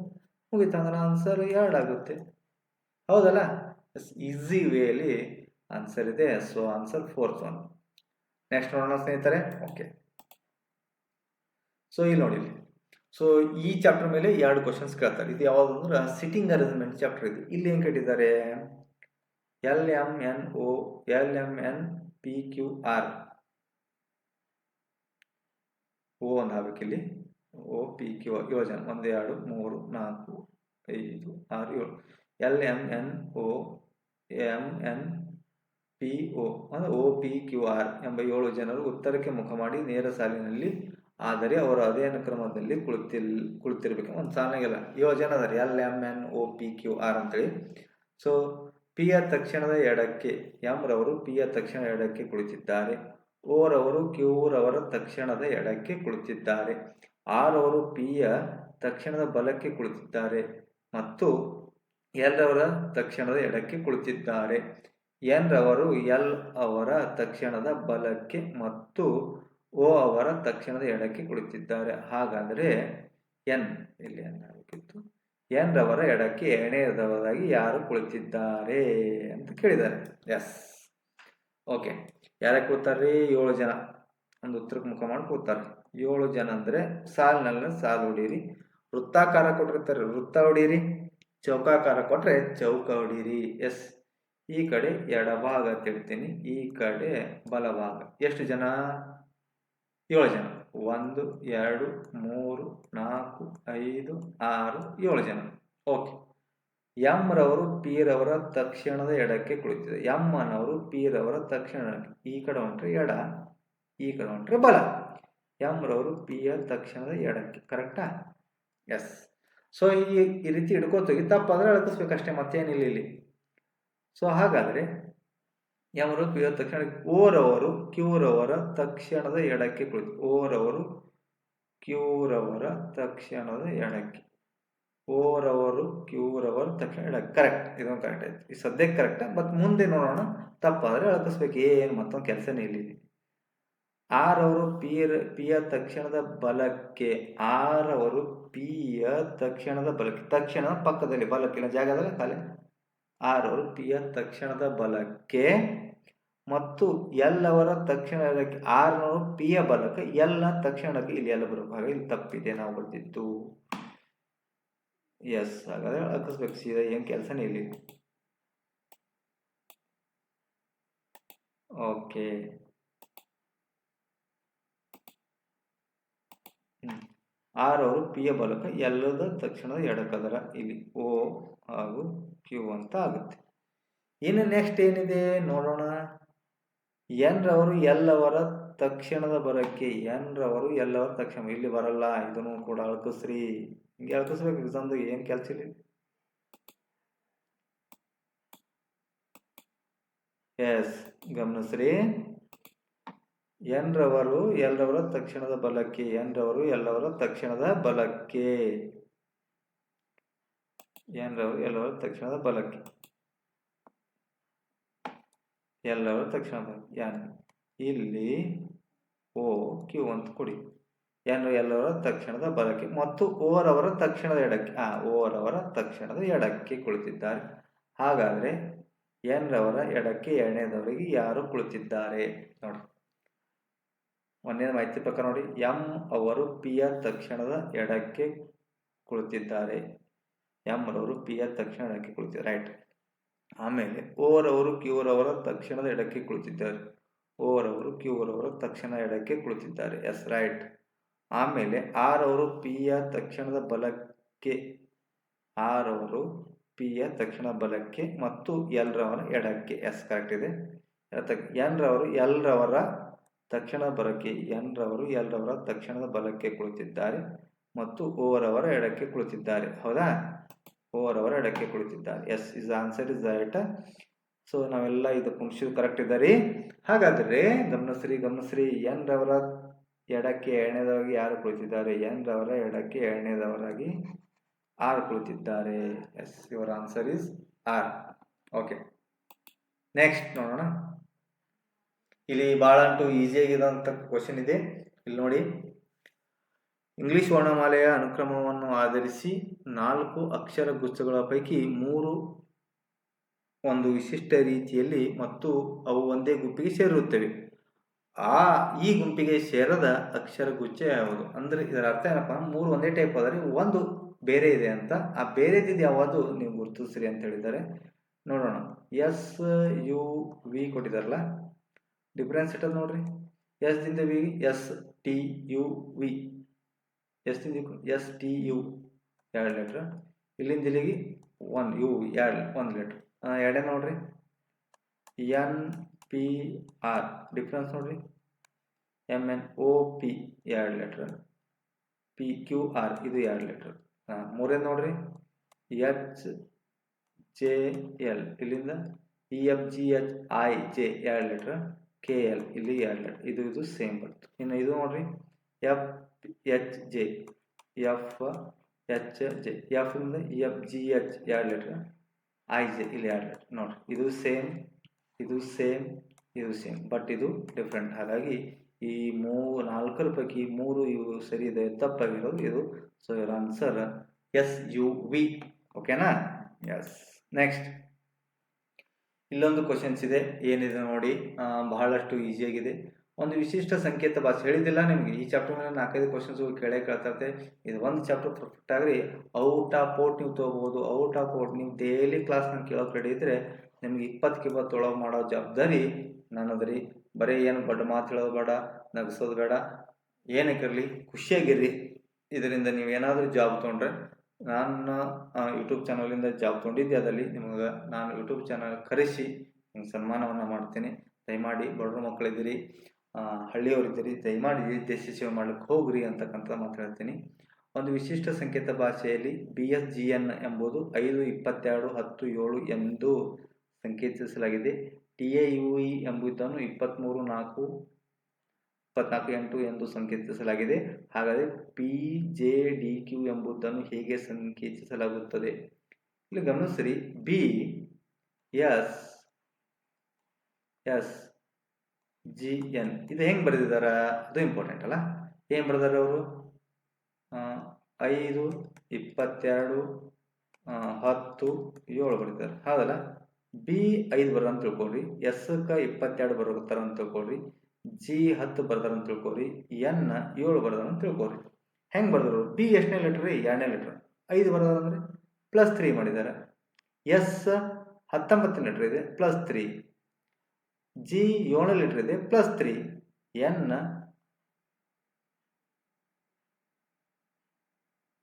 ಮುಗಿತು. ಹಂಗಾರೆ ಆನ್ಸರ್ 2 ಆಗುತ್ತೆ. ಹೌದಲ್ಲ? ಈಸಿ ವೇಲಿ ಆನ್ಸರ್ ಇದೆ. So answer 4th one. Next ನೋಡೋಣ ಸ್ನೇಹಿತರೆ. ಓಕೆ, ಸೊ ಇಲ್ಲಿ ನೋಡಿ. ಸೊ ಈ ಚಾಪ್ಟರ್ ಮೇಲೆ 2 ಕ್ವಶನ್ಸ್ ಕೇಳ್ತಾರೆ. ಇದು ಯಾವುದು ಅಂದ್ರೆ ಸಿಟ್ಟಿಂಗ್ ಅರೇಂಜ್ಮೆಂಟ್ ಚಾಪ್ಟರ್ ಇದೆ. ಇಲ್ಲಿ ಏನು ಕೇಳಿದ್ದಾರೆ? LMNO LMNPQR ಓ ಒಂದು ಆಗ್ಬೇಕಿಲ್ಲಿ. OPQ 7 ಜನ, 1 2 3 4 5 6 7. LMNO MNPO ಅಂದರೆ OPQR ಎಂಬ 7 ಜನರು ಉತ್ತರಕ್ಕೆ ಮುಖ ಮಾಡಿ ನೇರ ಸಾಲಿನಲ್ಲಿ, ಆದರೆ ಅವರು ಅಧ್ಯಯನ ಕ್ರಮದಲ್ಲಿ ಕುಳಿತಿರ್ಬೇಕು. ಒಂದು ಸಾಲಿನಾಗೆಲ್ಲ 7 ಜನ ಅದಾರೆ. LMNOPQR ಅಂತೇಳಿ. ಸೊ ಪಿಯ ತಕ್ಷಣದ ಎಡಕ್ಕೆ, ಎಂ ರವರು ಪಿಯ ತಕ್ಷಣ ಎಡಕ್ಕೆ ಕುಳಿತಿದ್ದಾರೆ. ಓ ರವರು ಕ್ಯೂ ರವರ ತಕ್ಷಣದ ಎಡಕ್ಕೆ ಕುಳಿತಿದ್ದಾರೆ. ಆರ್ ಅವರು ಪಿಯ ತಕ್ಷಣದ ಬಲಕ್ಕೆ ಕುಳಿತಿದ್ದಾರೆ ಮತ್ತು ಎಲ್ ರವರ ತಕ್ಷಣದ ಎಡಕ್ಕೆ ಕುಳಿತಿದ್ದಾರೆ. ಎನ್ ರವರು ಎಲ್ ಅವರ ತಕ್ಷಣದ ಬಲಕ್ಕೆ ಮತ್ತು ಓ ಅವರ ತಕ್ಷಣದ ಎಡಕ್ಕೆ ಕುಳಿತಿದ್ದಾರೆ. ಹಾಗಾದರೆ ಎನ್ ಇಲ್ಲಿ ಏನಾಗಬೇಕಿತ್ತು? ಎನ್ ರವರ ಎಡಕ್ಕೆ ಎರಡನೇದಾಗಿ ಯಾರು ಕುಳಿತಿದ್ದಾರೆ ಅಂತ ಕೇಳಿದ್ದಾರೆ. S, okay. ಯಾರಕ್ಕೆ ಕೂತಾರ್ರಿ? 7 ಜನ ಒಂದು ಉತ್ತರಕ್ಕೆ ಮುಖ ಮಾಡಿ ಕೂತಾರೆ. 7 ಜನ ಅಂದರೆ ಸಾಲಿನಲ್ಲಿ ಸಾಲು ಹೊಡೀರಿ. ವೃತ್ತಾಕಾರ ಕೊಟ್ಟಿರ್ತಾರೆ, ವೃತ್ತ ಹೊಡೀರಿ. ಚೌಕಾಕಾರ ಕೊಟ್ಟರೆ ಚೌಕ ಹೊಡೀರಿ. ಎಸ್, ಈ ಕಡೆ ಎಡಭಾಗ ತಿಳ್ತೀನಿ, ಈ ಕಡೆ ಬಲಭಾಗ. ಎಷ್ಟು ಜನ? 7 ಜನ. 1 2 3 4 5 6 7 ಜನ. ಓಕೆ. ಎಂ ರವರು ಪಿ ರವರ ತಕ್ಷಣದ ಎಡಕ್ಕೆ ಕುಳಿತಿದೆ. ಎಂ ಅನ್ನೋರು ಪಿ ರವರ ತಕ್ಷಣ, ಈ ಕಡೆ ಹೊಂಟ್ರೆ ಎಡ, ಈ ಕಡೆ ಹೊಂಟ್ರೆ ಬಲ. ಎಂ ರವರು ಪಿಯ ತಕ್ಷಣದ ಎಡಕ್ಕೆ. ಕರೆಕ್ಟಾ? ಎಸ್. ಸೊ ಈ ರೀತಿ ಹಿಡ್ಕೋತೀವಿ. ತಪ್ಪಾದ್ರೆ ಅಳಕಿಸ್ಬೇಕಷ್ಟೇ, ಮತ್ತೇನಿಲ್ಲ ಇಲ್ಲಿ. ಸೊ ಹಾಗಾದರೆ ಎಂ ರವರು ಪಿಯ ತಕ್ಷಣ, ಓ ರವರು ಕ್ಯೂ ರವರ ತಕ್ಷಣದ ಎಡಕ್ಕೆ ಕುಳಿತು. ಓ ರವರು ಕ್ಯೂ ರವರ ತಕ್ಷಣದ ಎಡಕ್ಕೆ. ಓ ರವರು ಕ್ಯೂ ರವರ ತಕ್ಷಣ ಎಡಕ್ಕೆ. ಕರೆಕ್ಟ್, ಇದೊಂದು ಕರೆಕ್ಟ್ ಆಯ್ತು. ಈ ಸದ್ಯಕ್ಕೆ ಕರೆಕ್ಟ್. ಬಟ್ ಮುಂದೆ ನೋಡೋಣ. ತಪ್ಪಾದರೆ ಅಳಕಿಸ್ಬೇಕು, ಏನು ಮತ್ತೊಂದು ಕೆಲಸನೇ ಇಲ್ಲಿ. ಆರ್ ಅವರು ಪಿಯ ತಕ್ಷಣದ ಬಲಕ್ಕೆ. ಆರ್ ಅವರು ಪಿಯ ತಕ್ಷಣದ ಬಲಕ್ಕೆ. ತಕ್ಷಣ ಪಕ್ಕದಲ್ಲಿ, ಬಲಕ್ಕಿಲ್ಲ ಜಾಗದಲ್ಲಿ ಖಾಲಿ. ಆರ್ ಅವರು ಪಿಯ ತಕ್ಷಣದ ಬಲಕ್ಕೆ ಮತ್ತು ಎಲ್ ಅವರ ತಕ್ಷಣ ಎಡಕ್ಕೆ. ಆರ್ನವರು ಪಿಯ ಬಲಕ್ಕೆ, ಎಲ್ನ ತಕ್ಷಣಕ್ಕೆ. ಇಲ್ಲಿ ಎಲ್ಲ ಬರಬೇಕು. ಇಲ್ಲಿ ತಪ್ಪಿದೆ, ನಾವು ಬರ್ತಿತ್ತು. ಎಸ್, ಹಾಗಾದ್ರೆ ಅಳಕಿಸ್ಬೇಕು ಸೀದಾ, ಏನು ಕೆಲಸನೇ ಇಲ್ಲಿ. ಓಕೆ. ಆರ್ ಅವರು ಪಿಯ ಬಲಕ, ಎಲ್ಲದ ತಕ್ಷಣದ ಎಡಕದರ. ಇಲ್ಲಿ ಓ ಹಾಗೂ ಕ್ಯೂ ಅಂತ ಆಗುತ್ತೆ. ಇನ್ನು ನೆಕ್ಸ್ಟ್ ಏನಿದೆ ನೋಡೋಣ. ಎನ್ ರವರು ಎಲ್ಲವರ ತಕ್ಷಣದ ಬರಕ್ಕೆ. ಎನ್ ರವರು ಎಲ್ಲವರ ತಕ್ಷಣ, ಇಲ್ಲಿ ಬರಲ್ಲ, ಇದನ್ನು ಕೂಡ ಅಳ್ಕಿಸ್ರಿ. ಹಿಂಗೆ ಅಳ್ಕಿಸ್ಬೇಕು ಎಕ್ಸಾಮ್ದಾಗ, ಏನು ಕೆಲಸ ಇಲ್ಲ. ಎಸ್, ಗಮನಿಸ್ರಿ. ಎನ್ ರವರು ಎಲ್ಲವರ ತಕ್ಷಣದ ಬಲಕ್ಕೆ. ಎನ್ ರವರು ಎಲ್ಲವರ ತಕ್ಷಣದ ಬಲಕ್ಕೆ. ಎನ್ ರವರು ಎಲ್ಲವರ ತಕ್ಷಣದ ಬಲಕ್ಕೆ. ಎಲ್ಲವರ ತಕ್ಷಣ ಬಲಕ್ಕೆ. ಎನ್ ಇಲ್ಲಿ ಓ ಕ್ಯೂ ಅಂತ ಕೊಡಿ. ಎನ್ ಎಲ್ಲವರ ತಕ್ಷಣದ ಬಲಕ್ಕೆ ಮತ್ತು ಓರವರ ತಕ್ಷಣದ ಎಡಕ್ಕೆ. ಓರವರ ತಕ್ಷಣದ ಎಡಕ್ಕೆ ಕುಳಿತಿದ್ದಾರೆ. ಹಾಗಾದ್ರೆ ಎನ್ ರವರ ಎಡಕ್ಕೆ ಎರಡನೇದವರಿಗೆ ಯಾರು ಕುಳಿತಿದ್ದಾರೆ ನೋಡಿ. ಒಂದೇ ಮಾಹಿತಿ ಪ್ರಕಾರ ನೋಡಿ, ಎಂ ಅವರು ಪಿ ಯ ತಕ್ಷಣದ ಎಡಕ್ಕೆ ಕುಳಿತಿದ್ದಾರೆ. ಎಂ ರವರು ಪಿ ಯ ತಕ್ಷಣ ಎಡಕ್ಕೆ ಕುಳಿತಿದ್ದಾರೆ, ರೈಟ್. ಆಮೇಲೆ ಓರವರು ಕ್ಯೂರವರ ತಕ್ಷಣದ ಎಡಕ್ಕೆ ಕುಳಿತಿದ್ದಾರೆ. ಓರವರು ಕ್ಯೂರವರ ತಕ್ಷಣ ಎಡಕ್ಕೆ ಕುಳಿತಿದ್ದಾರೆ, ಎಸ್, ರೈಟ್. ಆಮೇಲೆ ಆರವರು ಪಿ ಯ ತಕ್ಷಣದ ಬಲಕ್ಕೆ. ಆರವರು ಪಿ ಯ ತಕ್ಷಣ ಬಲಕ್ಕೆ ಮತ್ತು ಎಲ್ ರವರ ಎಡಕ್ಕೆ, ಎಸ್, ಕರೆಕ್ಟ್ ಇದೆ. ಎನ್ ರವರು ಎಲ್ ರವರ ತಕ್ಷಣ ಬಲಕ್ಕೆ. ಎನ್ ರವರು ಎಲ್ ರವರ ತಕ್ಷಣದ ಬಲಕ್ಕೆ ಕುಳಿತಿದ್ದಾರೆ ಮತ್ತು ಓರವರ ಎಡಕ್ಕೆ ಕುಳಿತಿದ್ದಾರೆ, ಹೌದಾ? ಓರವರ ಎಡಕ್ಕೆ ಕುಳಿತಿದ್ದಾರೆ, yes, is answer is right. So ನಾವೆಲ್ಲ ಇದು ಕುಣಿಸಿದ್ದು ಕರೆಕ್ಟ್ ಇದ್ದಾರೆ. ಹಾಗಾದರೆ ಗಮನಿಸ್ರಿ, ಎನ್ ರವರ ಎಡಕ್ಕೆ ಎರಡನೇದವರಾಗಿ ಯಾರು ಕುಳಿತಿದ್ದಾರೆ? ಎನ್ ರವರ ಎಡಕ್ಕೆ ಎರಡನೇದವರಾಗಿ ಆರ್ ಕುಳಿತಿದ್ದಾರೆ, yes, your answer is R. Okay, next ನೋಡೋಣ. ಇಲ್ಲಿ ಭಾಳಂಟು ಈಸಿಯಾಗಿರೋಂಥ ಕ್ವಶನ್ ಇದೆ. ಇಲ್ಲಿ ನೋಡಿ, ಇಂಗ್ಲಿಷ್ ವರ್ಣಮಾಲೆಯ ಅನುಕ್ರಮವನ್ನು ಆಧರಿಸಿ 4 ಅಕ್ಷರ ಗುಚ್ಛಗಳ ಪೈಕಿ 3 ಒಂದು ವಿಶಿಷ್ಟ ರೀತಿಯಲ್ಲಿ ಮತ್ತು ಅವು ಒಂದೇ ಗುಂಪಿಗೆ ಸೇರಿರುತ್ತವೆ. ಈ ಗುಂಪಿಗೆ ಸೇರದ ಅಕ್ಷರ ಗುಚ್ಛ ಯಾವುದು? ಅಂದರೆ ಇದರ ಅರ್ಥ ಏನಪ್ಪ, 3 ಒಂದೇ ಟೈಪ್ ಆದರೆ ಒಂದು ಬೇರೆ ಇದೆ ಅಂತ. ಆ ಬೇರೆದಿದ್ದು ಯಾವುದು ನೀವು ಗುರುತಿಸ್ರಿ ಅಂತ ಹೇಳಿದ್ದಾರೆ. ನೋಡೋಣ. ಎಸ್ ಯು ವಿ ಕೊಟ್ಟಿದಾರಲ್ಲ, ಡಿಫ್ರೆನ್ಸ್ ಇಟ್ಟದ ನೋಡ್ರಿ. ಎಸ್ ದಿಂದ V, S T U V. S ದಿಂದ ಎಸ್ ಟಿ ಯು 2 ಲೆಟ್ರ್. ಇಲ್ಲಿಂದ ಇಲ್ಲಿಗೆ 1 ಯು 1 ಲೆಟ್ರ್. ಎರಡೇ ನೋಡ್ರಿ, ಎನ್ ಪಿ ಆರ್. ಡಿಫ್ರೆನ್ಸ್ ನೋಡ್ರಿ, M N O P 2 letter. P Q R ಇದು 2 ಲೆಟ್ರ್. ಮೂರೇದು ನೋಡ್ರಿ, ಎಚ್ ಜೆ ಎಲ್. ಇಲ್ಲಿಂದ E F G H I J 2 letter. K L ಇಲ್ಲಿ 2 ಲೆಟ್ರ್. ಇದು ಸೇಮ್ ಬರ್ತದೆ. ಇನ್ನು ಇದು ನೋಡ್ರಿ, F H J, F H J. F ಇಂದ E F G H 2 letter. I J ಇಲ್ಲಿ 2 ಲೆಟ್ರ್. ನೋಡ್ರಿ, ಇದು ಸೇಮ್, ಇದು ಸೇಮ್, ಇದು ಸೇಮ್, ಬಟ್ ಇದು ಡಿಫ್ರೆಂಟ್. ಹಾಗಾಗಿ ಈ 4 ಪೈಕಿ 3 ಇವು ಸರಿ ಇದೆ, ತಪ್ಪಾಗಿರೋದು ಇದು. ಸೊ ಇವರ ಆನ್ಸರ್ ಎಸ್ ಯು ವಿ. ಓಕೆನಾ? ಎಸ್. ನೆಕ್ಸ್ಟ್ ಇಲ್ಲೊಂದು ಕ್ವಶನ್ಸ್ ಇದೆ. ಏನಿದೆ ನೋಡಿ, ಬಹಳಷ್ಟು ಈಸಿಯಾಗಿದೆ. ಒಂದು ವಿಶಿಷ್ಟ ಸಂಕೇತ ಭಾಷೆ ಹೇಳಿದ್ದಿಲ್ಲ ನಿಮಗೆ. ಈ ಚಾಪ್ಟರ್ ಮೇಲೆ 4-5 ಕ್ವಶನ್ಸ್ ಕೇಳ್ತಾರೆ. ಇದು ಒಂದು chapter perfect agri, out of out ನೀವು ತೊಗೋಬಹುದು. ಔಟ್ ಆಫ್ ಔಟ್ ನೀವು ಡೈಲಿ ಕ್ಲಾಸ್ನ ಕೇಳೋಕೆ ರೆಡಿ ಇದ್ರೆ ನಿಮ್ಗೆ 20-20 ಮಾಡೋ ಜವಾಬ್ದಾರಿ ನನ್ನದ್ರಿ. ಬರೀ ಏನು ಬಡ್ಡ ಮಾತು ಹೇಳೋದು ಬೇಡ, ನಗಿಸೋದು ಬೇಡ, ಏನಕ್ಕಿರಲಿ ಖುಷಿಯಾಗಿರ್ರಿ. ಇದರಿಂದ ನೀವು ಏನಾದರೂ ಜಾಬ್ ತೊಗೊಂಡ್ರೆ, ನಾನು ಯೂಟ್ಯೂಬ್ ಚಾನಲಿಂದ ಜಾಬ್ ತೊಗೊಂಡಿದ್ದೆ, ಅದಲ್ಲಿ ನಿಮಗೆ ನಾನು ಯೂಟ್ಯೂಬ್ ಚಾನಲ್ ಕರೆಸಿ ನಿಮ್ಗೆ ಸನ್ಮಾನವನ್ನು ಮಾಡ್ತೀನಿ. ದಯಮಾಡಿ ಬಡವ್ರ ಮಕ್ಕಳಿದ್ದೀರಿ, ಹಳ್ಳಿಯವರಿದ್ದೀರಿ, ದಯಮಾಡಿ ದೇಶ ಸೇವೆ ಮಾಡ್ಲಿಕ್ಕೆ ಹೋಗ್ರಿ ಅಂತಕ್ಕಂಥ ಮಾತು ಹೇಳ್ತೀನಿ. ಒಂದು ವಿಶಿಷ್ಟ ಸಂಕೇತ ಭಾಷೆಯಲ್ಲಿ BSGN ಎಂಬುದು 5-22-10-7 ಎಂದು ಸಂಕೇತಿಸಲಾಗಿದೆ. TAUE ಎಂಬುದನ್ನು 23-4-24-8 ಎಂದು ಸಂಕೇತಿಸಲಾಗಿದೆ. ಹಾಗಾದರೆ PJDQ ಎಂಬುದನ್ನು ಹೇಗೆ ಸಂಕೇತಿಸಲಾಗುತ್ತದೆ? ಇಲ್ಲಿ ಗಮನಿಸ್ರಿ, BSGN ಇದು ಹೆಂಗೆ ಬರೆದಿದ್ದಾರ ಅದು ಇಂಪಾರ್ಟೆಂಟ್ ಅಲ್ಲ. ಏನು ಬರೆದಾರ ಅವರು? 5-22-10-7 ಬರೀತಾರೆ, ಹೌದಲ್ಲ. B 5 ಬರ್ದ ಅಂತ ತಿಳ್ಕೊಳ್ರಿ, ಎಸ್ಗೆ 22 ಬರ್ತಾರ ಅಂತ ತಿಳ್ಕೊಳ್ರಿ, G 10 ಬರ್ದಾರ ಅಂತ ತಿಳ್ಕೊಳ್ರಿ, N 7 ಬರ್ದಾರ ಅಂತ ತಿಳ್ಕೊಳ್ರಿ. ಹೆಂಗೆ ಬರ್ದರು? B ಎಷ್ಟನೇ ಲೆಟ್ರ್ ರೀ? 2ನೇ ಲೆಟ್ರ್. 5 ಬರ್ದಾರ ಅಂದರೆ +3 ಮಾಡಿದ್ದಾರೆ. S 19 ಲೆಟ್ರ್ ಇದೆ, +3. G 7 ಲೆಟ್ರ್ ಇದೆ, +3. N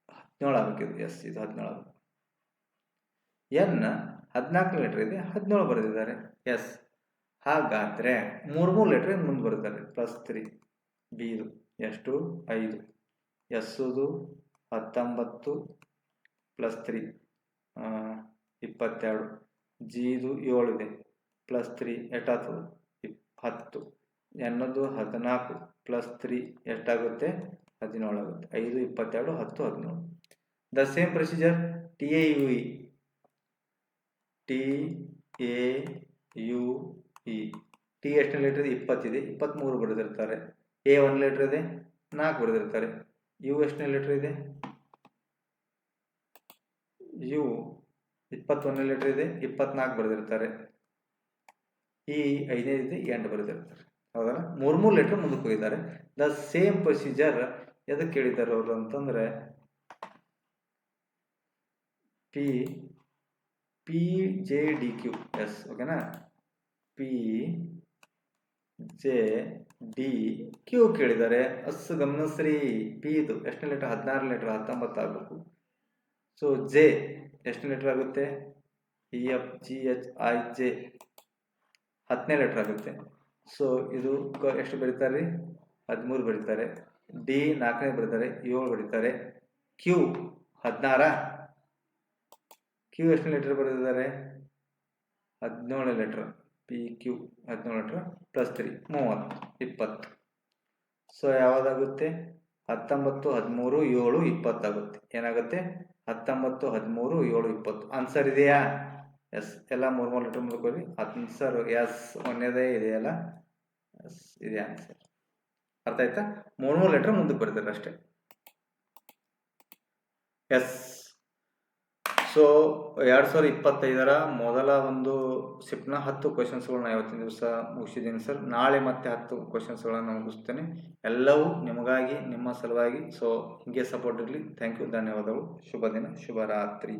17 ಆಗಬೇಕಿದು. ಎಸ್, ಇದು 17 ಆಗಬೇಕು. N 14 ಲೆಟ್ರ್ ಇದೆ, 17 ಬರೆದಿದ್ದಾರೆ. ಎಸ್, ಹಾಗಾದರೆ ಮೂರು ಲೆಟ್ರ್ ಮುಂದೆ ಬರ್ತಾರೆ. +3 ಬಿದು ಎಷ್ಟು 5, ಎಸ್ಸುದು 19 +3 22, ಜಿದು 7 ಇದೆ +3 ಎಷ್ಟಾಗ್ತದೆ 10, ಎನ್ನದು 14 +3 ಎಷ್ಟಾಗುತ್ತೆ 17 ಆಗುತ್ತೆ. 5, 22, 10, 17. The same procedure TAUE T ಎಷ್ಟನೇ ಲೀಟರ್ ಇದೆ 20 ಇದೆ 23 ಬರೆದಿರ್ತಾರೆ. ಎ 1 ಲೀಟರ್ ಇದೆ 4 ಬರೆದಿರ್ತಾರೆ. ಯು ಎಷ್ಟನೇ ಲೀಟರ್ ಇದೆ ಯು 21 ಲೀಟರ್ ಇದೆ 24 ಬರೆದಿರ್ತಾರೆ. ಈ 5ನೇ ಇದೆ 8 ಬರೆದಿರ್ತಾರೆ. ಹೌದಲ್ಲ, 3 ಲೀಟರ್ ಮುಂದಕ್ಕೆ ಹೋಗಿದ್ದಾರೆ. ದ ಸೇಮ್ ಪ್ರೊಸೀಜರ್ ಎದಕ್ಕೆ ಕೇಳಿದ್ದಾರೆ ಅವರು ಅಂತಂದ್ರೆ PJDQ ಎಸ್ ಓಕೆನಾ. PJDQ ಕೇಳಿದ್ದಾರೆ. ಗಮನಿಸ್ರಿ, ಪಿ ಇದು ಎಷ್ಟನೇ ಲೀಟರ್ 16 ಲೀಟರ್ 19 ಆಗಬೇಕು. ಸೊ ಜೆ ಎಷ್ಟನೇ ಲೀಟರ್ ಆಗುತ್ತೆ EFGHIJ 10ನೇ ಲೀಟರ್ ಆಗುತ್ತೆ. ಸೊ ಇದು ಎಷ್ಟು ಬರೀತಾರೆ 13 ಬರೀತಾರೆ. ಡಿ 4ನೇ ಬರೀತಾರೆ 7 ಬರೀತಾರೆ. ಕ್ಯೂ 16 ಕ್ಯೂ ಎಷ್ಟನೇ ಲೀಟರ್ ಬರೆದಿದ್ದಾರೆ 17 ಲೀಟರ್. PQ 17 litre +3 30 20. ಸೊ ಯಾವುದಾಗುತ್ತೆ 19 13 7 20 ಆಗುತ್ತೆ. ಏನಾಗುತ್ತೆ 19 13 7 20. ಆನ್ಸರ್ ಇದೆಯಾ? ಎಸ್. ಎಲ್ಲ 3 ಲೀಟರ್ ಮುಂದಕ್ಕೆ ಆನ್ಸರ್ ಎಸ್ ಒಂದೇದೇ ಇದೆಯಲ್ಲ, ಎಸ್ ಇದೆ ಆನ್ಸರ್. ಅರ್ಥ ಆಯ್ತಾ? 3 ಲೀಟರ್ ಮುಂದಕ್ಕೆ ಬರ್ತಾರೆ ಅಷ್ಟೇ. ಎಸ್. ಸೊ 2025 ಮೊದಲ ಒಂದು ಶಿಫ್ಟ್ನ 10 ಕ್ವೆಶನ್ಸ್ಗಳನ್ನ ಇವತ್ತಿನ ದಿವಸ ಮುಗಿಸಿದ್ದೀನಿ ಸರ್. ನಾಳೆ ಮತ್ತೆ 10 ಕ್ವೆಶನ್ಸ್ಗಳನ್ನು ಮುಗಿಸ್ತೇನೆ. ಎಲ್ಲವೂ ನಿಮಗಾಗಿ, ನಿಮ್ಮ ಸಲುವಾಗಿ. ಸೊ ಹೀಗೆ ಸಪೋರ್ಟ್ ಇರಲಿ. ಥ್ಯಾಂಕ್ ಯು, ಧನ್ಯವಾದಗಳು. ಶುಭ ದಿನ, ಶುಭರಾತ್ರಿ.